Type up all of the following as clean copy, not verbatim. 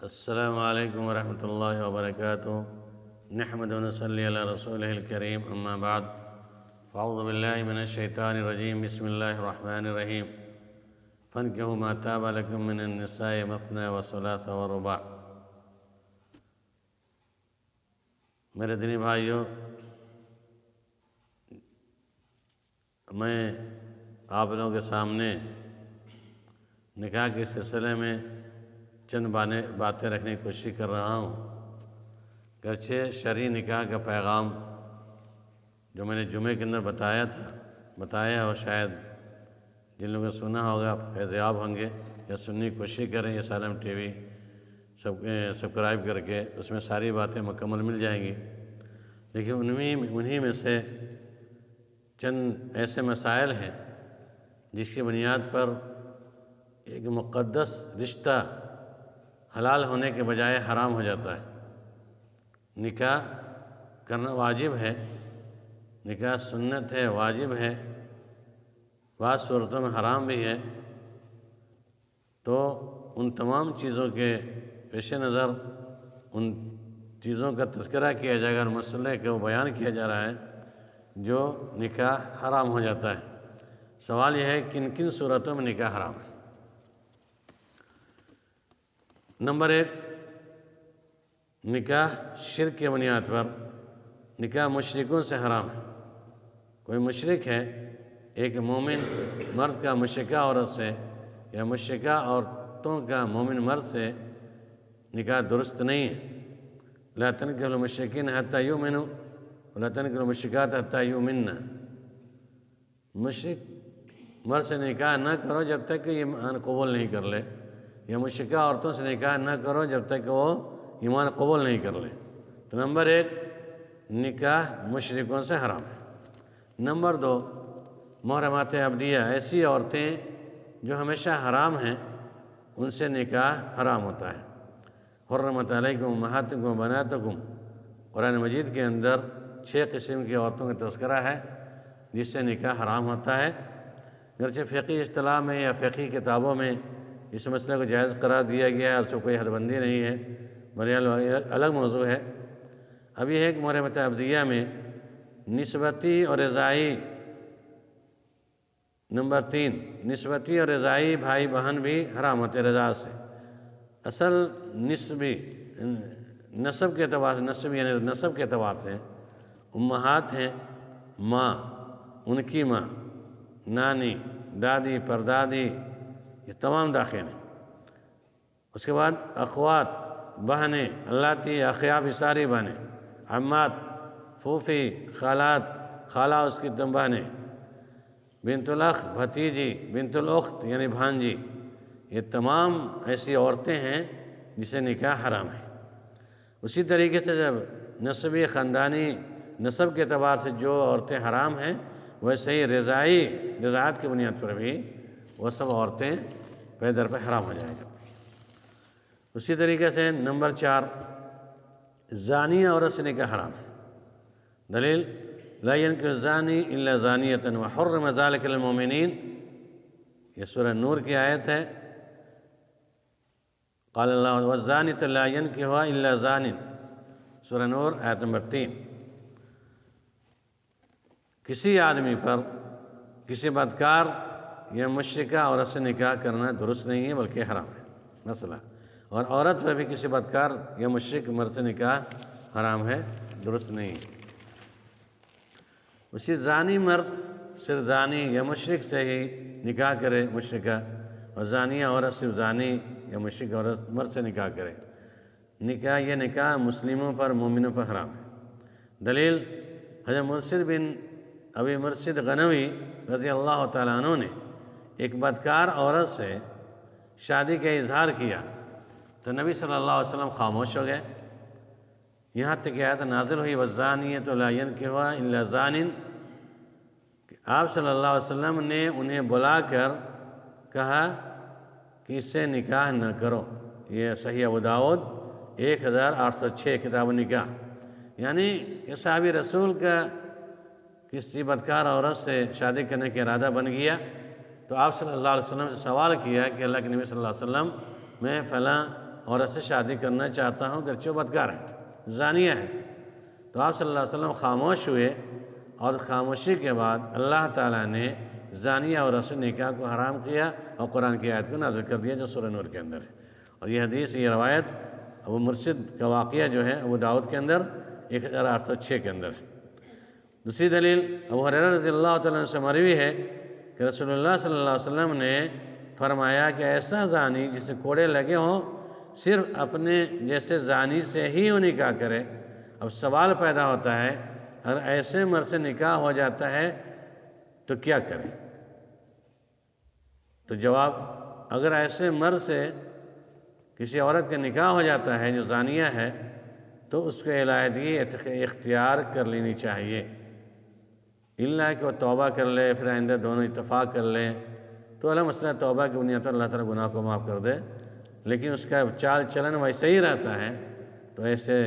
السلام علیکم ورحمۃ اللہ وبرکاتہ۔ نحمد و نصلی علی رسولہ الکریم، اما بعد فاعوذ باللہ من الشیطان الرجیم، بسم اللہ الرحمن الرحیم۔ فانکحوا ما طاب لکم من النساء مثنی وثلاث ورباع۔ میرے دینی بھائیوں، میں آپ لوگوں کے سامنے نکاح کے سلسلے میں چند باتیں رکھنے کی کوشش کر رہا ہوں۔ گرچہ شرعی نکاح کا پیغام جو میں نے جمعے کے اندر بتایا اور شاید جن لوگوں نے سنا ہوگا فیض یاب ہوں گے یا سننے کی کوشش کریں، اس عالم ٹی وی سبسکرائب کر کے اس میں ساری باتیں مکمل مل جائیں گی۔ لیکن انہی میں سے چند ایسے مسائل ہیں جس کی بنیاد پر ایک مقدس رشتہ حلال ہونے کے بجائے حرام ہو جاتا ہے۔ نکاح کرنا واجب ہے، نکاح سنت ہے، واجب ہے، بعض صورتوں میں حرام بھی ہے۔ تو ان تمام چیزوں کے پیش نظر ان چیزوں کا تذکرہ کیا جائے گا اور مسئلے کو بیان کیا جا رہا ہے جو نکاح حرام ہو جاتا ہے۔ سوال یہ ہے کن کن صورتوں میں نکاح حرام ہے۔ نمبر 1، نکاح شرک کی بنیاد پر، نکاح مشرکوں سے حرام ہے۔ کوئی مشرک ہے، ایک مومن مرد کا مشرکہ عورت سے یا مشرکہ عورتوں کا مومن مرد سے نکاح درست نہیں ہے۔ لا تنکحوا المشرکین حتی یؤمنوا ولا تنکحوا المشرکات حتی یؤمنن۔ مشرک مرد سے نکاح نہ کرو جب تک کہ ایمان قبول نہیں کر لے، یا مشرکہ عورتوں سے نکاح نہ کرو جب تک کہ وہ ایمان قبول نہیں کر لے۔ تو نمبر 1، نکاح مشرکوں سے حرام ہے۔ نمبر 2، محرمات عبدیہ، ایسی عورتیں جو ہمیشہ حرام ہیں ان سے نکاح حرام ہوتا ہے۔ حرمت علیکم امہاتکم و بناتکم، قرآن مجید کے اندر 6 قسم کی عورتوں کا تذکرہ ہے جس سے نکاح حرام ہوتا ہے۔ گرچہ فقہی اصطلاح میں یا فقہی کتابوں میں اس مسئلے کو جائز قرار دیا گیا ہے اور اس کو کوئی حد بندی نہیں ہے، بہرحال الگ موضوع ہے۔ اب یہ ہے کہ محرمات عبدیہ میں نسبتی اور رضاعی، نمبر 3، نسبتی اور رضاعی بھائی بہن بھی حرام ہوتے ہیں رضاعت سے۔ اصل نسبی، نسب کے اعتبار سے، نسب یعنی نسب کے اعتبار سے امہات ہیں، ماں، ان کی ماں، نانی، دادی، پردادی، یہ تمام داخل ہیں۔ اس کے بعد اخوات، بہنیں، اللاتی اخیاب، ساری بہنیں، عمات، پھوپھی، خالات، خالہ اس کی بہنیں، بنت الاخ، بھتیجی، بنت الاخت یعنی بھانجی، یہ تمام ایسی عورتیں ہیں جسے نکاح حرام ہے۔ اسی طریقے سے جب نسبی خاندانی نسب کے اعتبار سے جو عورتیں حرام ہیں، ویسے ہی رضاعت کی بنیاد پر بھی وہ سب عورتیں پے در پہ حرام ہو جائیں گی۔ اسی طریقے سے نمبر 4، زانیہ عورت سے نکاح حرام ہے۔ دلیل، لا ينكح الزانی الا زانیۃ وحرم ذلک علی المؤمنین، یہ سورہ نور کی آیت ہے۔ قال اللہ والزانیۃ لا ينكحها الا زان، سورہ نور آیت نمبر 3۔ کسی آدمی پر کسی بدکار یا مشرکہ عورت سے نکاح کرنا درست نہیں ہے بلکہ حرام ہے مسئلہ، اور عورت پر بھی کسی بدکار یا مشرک مرد سے نکاح حرام ہے، درست نہیں ہے۔ اسی زانی مرد صرف زانی یا مشرک سے ہی نکاح کرے مشرکہ، اور زانیہ عورت صرف زانی یا مشرک عورت مرد سے نکاح کرے۔ یہ نکاح مسلموں پر، مومنوں پر حرام ہے۔ دلیل، حضرت مرشد بن ابی مرشد غنوی رضی اللہ تعالیٰ عنہ نے ایک بدکار عورت سے شادی کا اظہار کیا تو نبی صلی اللہ علیہ وسلم خاموش ہو گئے، یہاں تک کہ آیت نازل ہوئی والزانیۃ لا ينكحها الا زان، کہ آپ صلی اللہ علیہ وسلم نے انہیں بلا کر کہا کہ اس سے نکاح نہ کرو۔ یہ صحیح ابو داؤد 1806 کتاب نکاح، یعنی یہ صحابی رسول کا کسی بدکار عورت سے شادی کرنے کا ارادہ بن گیا تو آپ صلی اللہ علیہ وسلم سے سوال کیا کہ اللہ کے نبی صلی اللہ علیہ وسلم، میں فلاں عورت سے شادی کرنا چاہتا ہوں گرچہ وہ بدکار ہے، زانیہ ہے۔ تو آپ صلی اللہ علیہ وسلم خاموش ہوئے، اور خاموشی کے بعد اللہ تعالیٰ نے زانیہ عورت سے نکاح کو حرام کیا اور قرآن کی آیت کو نازل کر دیا جو سورہ نور کے اندر ہے۔ اور یہ حدیث، یہ روایت ابو مرشد کا واقعہ جو ہے ابو داؤد کے اندر 1806 کے اندر ہے۔ دوسری دلیل ابو ہریرہ رضی اللہ تعالیٰ عنہ سے مروی ہے کہ رسول اللہ صلی اللہ علیہ وسلم نے فرمایا کہ ایسا زانی جسے کوڑے لگے ہوں صرف اپنے جیسے زانی سے ہی وہ نکاح کرے۔ اب سوال پیدا ہوتا ہے، اگر ایسے مرد سے نکاح ہو جاتا ہے تو کیا کرے؟ تو جواب، اگر ایسے مرد سے کسی عورت کا نکاح ہو جاتا ہے جو زانیہ ہے تو اس کو علیحدگی اختیار کر لینی چاہیے، اللہ کہ وہ توبہ کر لے، پھر آئندہ دونوں اتفاق کر لیں تو اللہ مسئلہ توبہ کی بنیاد پر اللہ تعالیٰ گناہ کو معاف کر دے، لیکن اس کا چال چلن ویسے ہی رہتا ہے تو ایسے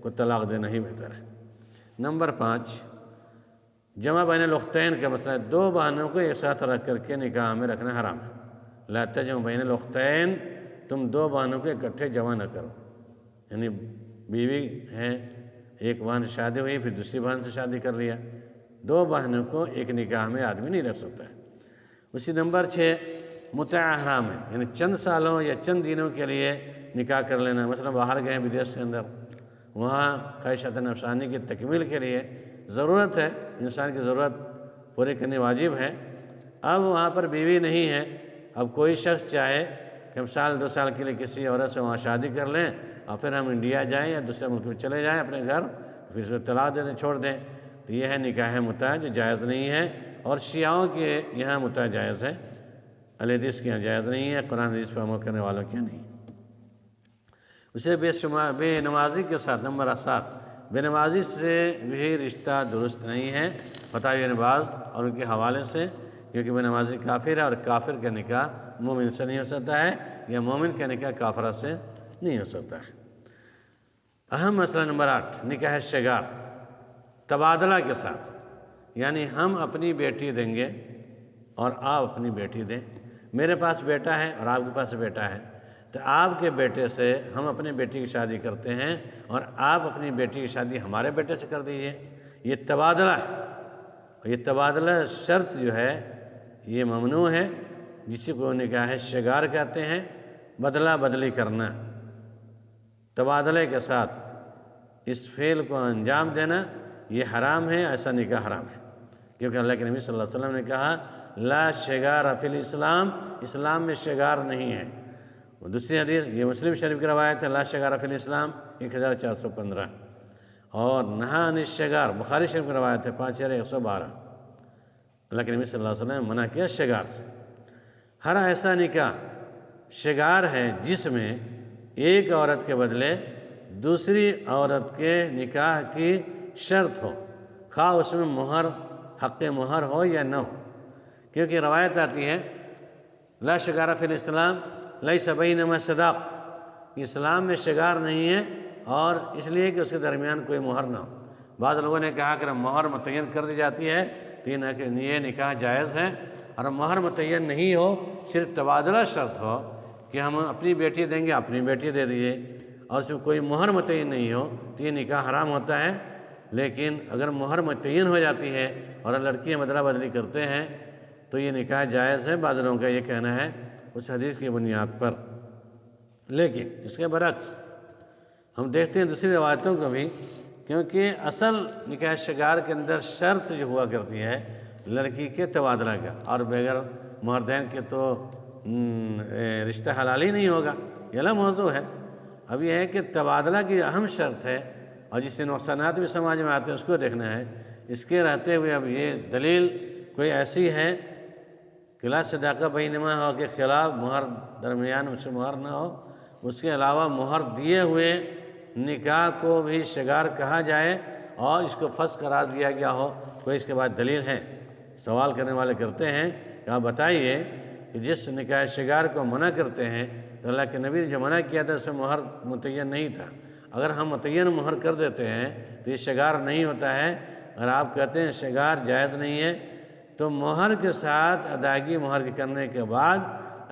کو طلاق دینا ہی بہتر ہے۔ نمبر 5، جمع بین الاختین کا مسئلہ ہے، دو بہنوں کو ایک ساتھ رکھ کر کے نکاح میں رکھنا حرام ہے۔ لا تجمع بین الاختین، تم دو بہنوں کو اکٹھے جمع نہ کرو، یعنی بیوی ہے، ایک بہن سے شادی ہوئی پھر دوسری بہن سے شادی کر لیا، دو بہنوں کو ایک نکاح میں آدمی نہیں رکھ سکتا ہے۔ اسی نمبر 6، متع حرام ہے، یعنی چند سالوں یا چند دنوں کے لیے نکاح کر لینا، مثلا باہر گئے بدیش کے اندر، وہاں خواہشات نفسانی کی تکمیل کے لیے ضرورت ہے، انسان کی ضرورت پوری کرنی واجب ہے، اب وہاں پر بیوی نہیں ہے، اب کوئی شخص چاہے کہ ہم سال 2 سال کے لیے کسی عورت سے وہاں شادی کر لیں اور پھر ہم انڈیا جائیں یا دوسرے ملک میں چلے جائیں اپنے گھر، پھر اس کو طلاق دے دیں، چھوڑ دیں، تو یہ ہے نکاح متع جو جائز نہیں ہے، اور شیعوں کے یہاں متع جائز ہے، اہل حدیث کے یہاں جائز نہیں ہے، قرآن حدیث پر عمل کرنے والوں کے یہاں نہیں۔ اسے بے نمازی کے ساتھ، نمبر 7، بے نمازی سے بھی رشتہ درست نہیں ہے، فتاوی ابن باز اور ان کے حوالے سے، کیونکہ بے نمازی کافر ہے اور کافر کا نکاح مومن سے نہیں ہو سکتا ہے، یا مومن کا نکاح کافرہ سے نہیں ہو سکتا ہے۔ اہم مسئلہ نمبر 8، نکاح شگار، تبادلہ کے ساتھ، یعنی ہم اپنی بیٹی دیں گے اور آپ اپنی بیٹی دیں، میرے پاس بیٹا ہے اور آپ کے پاس بیٹا ہے، تو آپ کے بیٹے سے ہم اپنی بیٹی کی شادی کرتے ہیں اور آپ اپنی بیٹی کی شادی ہمارے بیٹے سے کر دیجئے، یہ تبادلہ ہے، اور یہ تبادلہ شرط جو ہے یہ ممنوع ہے، جس کو نکاح شگار کہتے ہیں، بدلہ بدلی کرنا، تبادلے کے ساتھ اس فعل کو انجام دینا یہ حرام ہے، ایسا نکاح حرام ہے، کیونکہ اللہ کے نبی صلی اللہ علیہ وسلم نے کہا لا شگار فی الاسلام، اسلام میں شگار نہیں ہے۔ دوسری حدیث یہ مسلم شریف کی روایت ہے، لا شگار فی الاسلام 1415، اور نہا عن الشگار بخاری شریف کی روایت ہے 5112، اللہ کے نبی صلی اللہ علیہ وسلم نے منع کیا شگار سے۔ ہر ایسا نکاح شگار ہے جس میں ایک عورت کے بدلے دوسری عورت کے نکاح کی شرط ہو، خواہ اس میں مہر، حق مہر ہو یا نہ ہو، کیونکہ روایت آتی ہے لا شگار فی الاسلام لیس بینہما صداق، اسلام میں شگار نہیں ہے، اور اس لیے کہ اس کے درمیان کوئی مہر نہ ہو۔ بعض لوگوں نے کہا کہ مہر متعین کر دی جاتی ہے تو یہ نکاح جائز ہے، اور مہر متعین نہیں ہو، صرف تبادلہ شرط ہو کہ ہم اپنی بیٹی دیں گے، اپنی بیٹی دے دیجیے، اور اس میں کوئی مہر متعین نہیں ہو تو یہ نکاح حرام ہوتا ہے۔ لیکن اگر مہر متعین ہو جاتی ہے اور لڑکیاں بدلہ بدلی کرتے ہیں تو یہ نکاح جائز ہے، بعض لوگوں کا یہ کہنا ہے اس حدیث کی بنیاد پر۔ لیکن اس کے برعکس ہم دیکھتے ہیں دوسری روایتوں کو بھی، کیونکہ اصل نکاح شگار کے اندر شرط جو ہوا کرتی ہے لڑکی کے تبادلہ کا، اور بغیر مہر دین کے تو رشتہ حلال ہی نہیں ہوگا، یہ الگ موضوع ہے۔ اب یہ ہے کہ تبادلہ کی اہم شرط ہے، اور جس سے نقصانات بھی سماج میں آتے ہیں اس کو دیکھنا ہے۔ اس کے رہتے ہوئے اب یہ دلیل کوئی ایسی ہے کہ لا صداقہ بینہما ہو کے خلاف مہر، درمیان میں سے مہر نہ ہو، اس کے علاوہ مہر دیے ہوئے نکاح کو بھی شگار کہا جائے اور اس کو فسخ قرار دیا گیا ہو، کوئی اس کے بعد دلیل ہے؟ سوال کرنے والے کرتے ہیں کہ آپ بتائیے کہ جس نکاح شگار کو منع کرتے ہیں تو اللہ کے نبی نے جو منع کیا تھا اس میں مہر متعین نہیں تھا، اگر ہم متعین مہر کر دیتے ہیں تو یہ شگار نہیں ہوتا ہے۔ اگر آپ کہتے ہیں شگار جائز نہیں ہے تو مہر کے ساتھ ادائیگی مہر کے کرنے کے بعد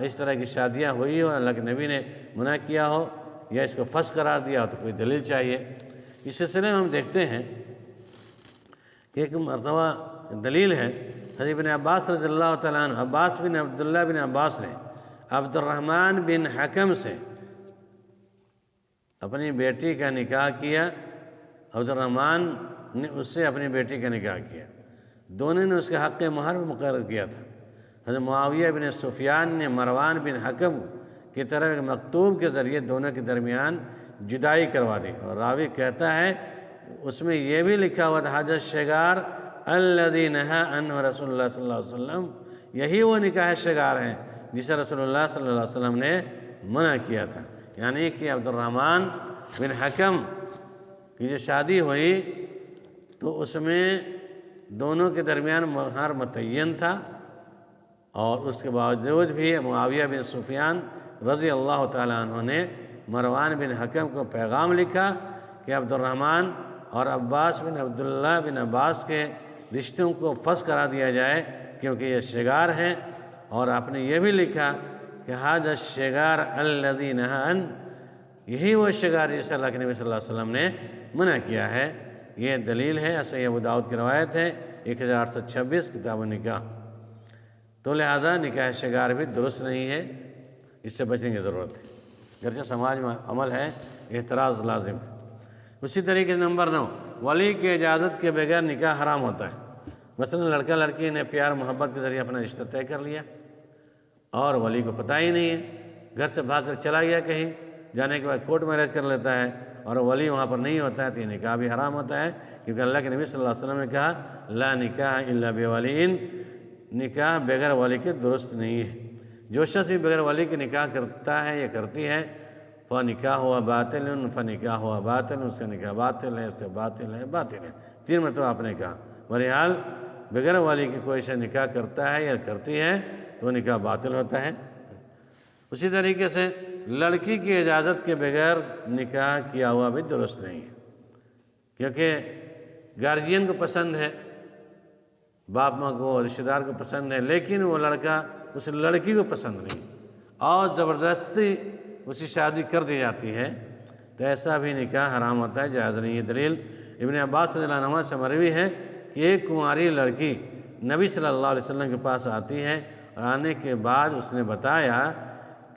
اس طرح کی شادیاں ہوئی ہو، اللہ کے نبی نے منع کیا ہو، یا اس کو فسخ قرار دیا ہو تو کوئی دلیل چاہیے۔ اس سلسلے میں ہم دیکھتے ہیں کہ ایک مرتبہ دلیل ہے، حضرت ابن عباس رضی اللہ تعالیٰ عنہ، عباس بن عبداللہ بن عباس نے عبد الرحمن بن حکم سے اپنی بیٹی کا نکاح کیا، عبد الرحمن نے اس سے اپنی بیٹی کا نکاح کیا، دونوں نے اس کے حق مہر مقرر کیا تھا۔ حضرت معاویہ بن سفیان نے مروان بن حکم کی طرف ایک مکتوب کے ذریعے دونوں کے درمیان جدائی کروا دی، اور راوی کہتا ہے اس میں یہ بھی لکھا ہوا تھا حاجہ شگار الذی نہا عنہ رسول اللہ صلی اللہ علیہ وسلم، یہی وہ نکاح شگار ہیں جسے رسول اللہ صلی اللہ علیہ وسلم نے منع کیا تھا۔ یعنی کہ عبد الرحمن بن حکم کی جو شادی ہوئی تو اس میں دونوں کے درمیان مہر متعین تھا، اور اس کے باوجود بھی معاویہ بن سفیان رضی اللہ تعالیٰ عنہ نے مروان بن حکم کو پیغام لکھا کہ عبد الرحمن اور عباس بن عبداللہ بن عباس کے رشتوں کو فسخ کرا دیا جائے کیونکہ یہ شگار ہیں، اور آپ نے یہ بھی لکھا کہ حاجہ شگار الذی نہا عنہ، یہی وہ شگار جسے اللہ کے نبی صلی اللہ علیہ وسلم نے منع کیا ہے۔ یہ دلیل ہے، صحیح ابو داؤد کی روایت ہے 1826 کتاب النکاح۔ تو لہذا نکاح شگار بھی درست نہیں ہے، اس سے بچنے کی ضرورت ہے، گرچہ سماج میں عمل ہے، احتراز لازم ہے۔ اسی طریقے سے نمبر 9، ولی کی اجازت کے بغیر نکاح حرام ہوتا ہے۔ مثلا لڑکا لڑکی نے پیار محبت کے ذریعے اپنا رشتہ طے کر لیا اور ولی کو پتہ ہی نہیں ہے، گھر سے بھاگ کر چلا گیا کہیں، جانے کے بعد کورٹ میرج کر لیتا ہے اور ولی وہاں پر نہیں ہوتا ہے، تو یہ نکاح بھی حرام ہوتا ہے، کیونکہ اللہ کے نبی صلی اللہ علیہ وسلم نے کہا لا نکاح الا بولی، نکاح بغیر ولی کے درست نہیں ہے۔ جو شخص بھی بغیر ولی کے نکاح کرتا ہے یا کرتی ہے فنکاح ہوا باطل، فنکاح ہوا باطل، اس کا نکاح باطل ہے، اس کا باطل ہے، باطل ہے، 3 مرتبہ آپ نے کہا۔ بہرحال بغیر ولی کے کوئی شخص نکاح کرتا ہے یا کرتی ہے تو نکاح باطل ہوتا ہے۔ اسی طریقے سے لڑکی کی اجازت کے بغیر نکاح کیا ہوا بھی درست نہیں ہے، کیونکہ گارجین کو پسند ہے، باپ ماں کو، رشتہ دار کو پسند ہے، لیکن وہ لڑکا اس لڑکی کو پسند نہیں اور زبردستی اسی شادی کر دی جاتی ہے، تو ایسا بھی نکاح حرام ہوتا ہے، جائز نہیں ہے۔ دلیل ابن عباس رضی اللہ عنہ سے مروی ہے کہ ایک کنواری لڑکی نبی صلی اللہ علیہ وسلم کے پاس آتی ہے، اور آنے کے بعد اس نے بتایا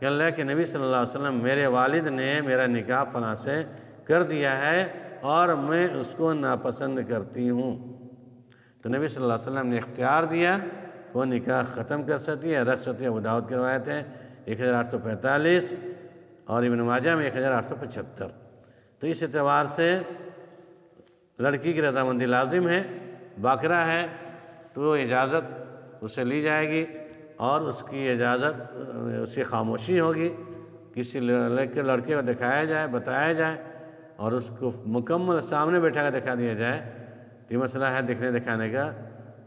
کہ اللہ کے نبی صلی اللہ علیہ وسلم میرے والد نے میرا نکاح فلاں سے کر دیا ہے اور میں اس کو ناپسند کرتی ہوں، تو نبی صلی اللہ علیہ وسلم نے اختیار دیا وہ نکاح ختم کر سکتی ہے، رکھ سکتی ہے۔ ابو داؤد کی روایت ہے 1845 اور ابن ماجہ میں 1875۔ تو اس اعتبار سے لڑکی کی رضامندی لازم ہے، باقرہ ہے تو اجازت اسے لی جائے گی اور اس کی اجازت، اس کی خاموشی ہوگی، کسی لڑکے کو دکھایا جائے، بتایا جائے اور اس کو مکمل سامنے بیٹھا کر دکھا دیا جائے، یہ مسئلہ ہے دکھنے دکھانے کا۔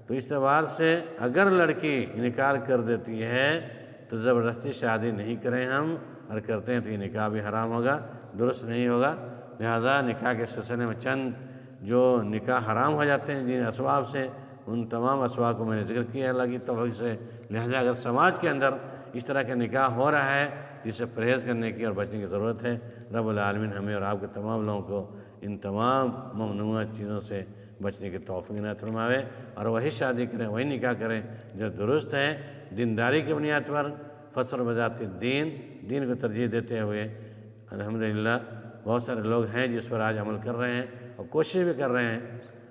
تو اس اعتبار سے اگر لڑکی انکار کر دیتی ہے تو زبردستی شادی نہیں کریں ہم، اور کرتے ہیں تو یہ نکاح بھی حرام ہوگا، درست نہیں ہوگا۔ لہذا نکاح کے سلسلے میں چند جو نکاح حرام ہو جاتے ہیں جن اسباب سے، ان تمام اسباب کو میں نے ذکر کیا اللہ کی توفیق سے۔ لہذا اگر سماج کے اندر اس طرح کا نکاح ہو رہا ہے جسے پرہیز کرنے کی اور بچنے کی ضرورت ہے۔ رب العالمین ہمیں اور آپ کے تمام لوگوں کو ان تمام ممنوع چیزوں سے بچنے کی توفیق عنایت فرماوے، اور وہی شادی کریں، وہی نکاح کریں جو درست ہے، دینداری کی بنیاد پر، فطر بذات دین کو ترجیح دیتے ہوئے۔ الحمدللہ بہت سارے لوگ ہیں جس پر آج عمل کر رہے ہیں اور کوشش بھی کر رہے ہیں۔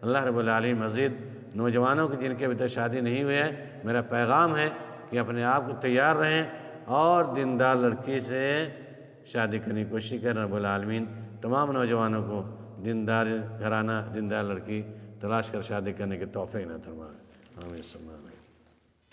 اللہ رب العالمین مزید نوجوانوں کو جن کے ابھی تک شادی نہیں ہوئی ہے، میرا پیغام ہے کہ اپنے آپ کو تیار رہیں اور دیندار لڑکی سے شادی کرنے کی کوشش کریں۔ رب العالمین تمام نوجوانوں کو دیندار گھرانہ، دیندار لڑکی تلاش کر شادی کرنے کی توفیق عطا فرمائے۔ آمین۔